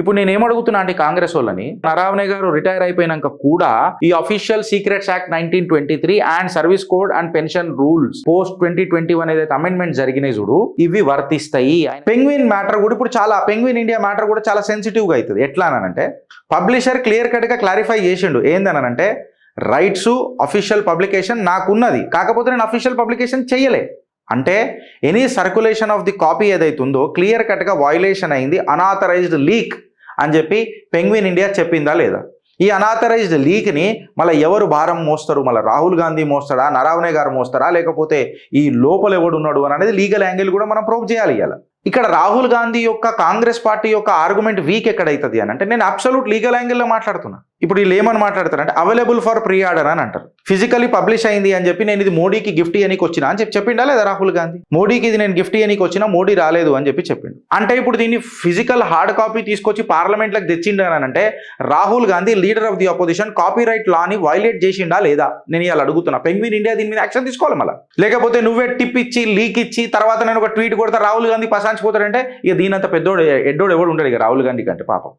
ఇప్పుడు నేను ఏమడుగుతున్నా అంటే కాంగ్రెస్ వాళ్ళని, నరావనే గారు రిటైర్ అయిపోయినాక కూడా ఈ official secrets act 1923 and service code and pension rules post 2021 ఏదైతే అమెండ్మెంట్ జరిగినాయి చూడు, ఇవి వర్తిస్తాయి. పెంగ్విన్ మ్యాటర్ కూడా ఇప్పుడు చాలా, పెంగ్విన్ ఇండియా మ్యాటర్ కూడా చాలా సెన్సిటివ్ గా అవుతుంది. ఎట్లా అనంటే పబ్లిషర్ క్లియర్ కట్ గా క్లారిఫై చేసిండు. ఏందనంటే రైట్స్ అఫీషియల్ పబ్లికేషన్ నాకున్నది, కాకపోతే నేను అఫీషియల్ పబ్లికేషన్ చెయ్యలే. అంటే any circulation of the copy ఏదైతే ఉందో క్లియర్ కట్గా వయలేషన్ అయింది, అనాథరైజ్డ్ లీక్ అని చెప్పి పెంగ్విన్ ఇండియా చెప్పిందా లేదా? ఈ అనాథరైజ్డ్ లీక్ని మళ్ళీ ఎవరు భారం మోస్తారు? మళ్ళీ రాహుల్ గాంధీ మోస్తాడా, నరావనే గారు మోస్తారా, లేకపోతే ఈ లోపల ఎవడు ఉన్నాడు అని అనేది లీగల్ యాంగిల్ కూడా మనం ప్రూవ్ చేయాలి. ఇలా ఇక్కడ రాహుల్ గాంధీ యొక్క కాంగ్రెస్ పార్టీ యొక్క ఆర్గ్యుమెంట్ వీక్ ఎక్కడైతుంది అని అంటే నేను అబ్సల్యూట్ లీగల్ యాంగిల్లో మాట్లాడుతున్నా. ఇప్పుడు వీళ్ళు ఏమని మాట్లాడతారంటే అవైలబుల్ ఫర్ ప్రీ ఆర్డర్ అని అంటారు. ఫిజికలీ పబ్లిష్ అయింది అని చెప్పి నేను ఇది మోడీకి గిఫ్ట్ ఇయనికి వచ్చినా అని చెప్పిండా లేదా రాహుల్ గాంధీ? మోడీకి ఇది నేను గిఫ్ట్ ఇయనికి వచ్చినా, మోడీ రాలేదు అని చెప్పి చెప్పిండు. అంటే ఇప్పుడు దీన్ని ఫిజికల్ హార్డ్ కాపీ తీసుకొచ్చి పార్లమెంట్లకు తెచ్చిండు అని అంటే Rahul Gandhi leader of the opposition copyright లాని వైలేట్ చేసిండా లేదా? నేను ఇలా అడుగుతున్నా. పెంగ్విన్ ఇండియా దీని మీద యాక్షన్ తీసుకోవాలి మళ్ళీ, లేకపోతే నువ్వే టిప్ ఇచ్చి లీక్ ఇచ్చి తర్వాత నేను ఒక ట్వీట్ కొడతా రాహుల్ గాంధీ పసాంచిపోతాడంటే ఇక దీనంత పెద్దోడు ఎడ్డోడు ఎవడు ఉంటాడు ఇక రాహుల్ గాంధీ కంటే పాపం.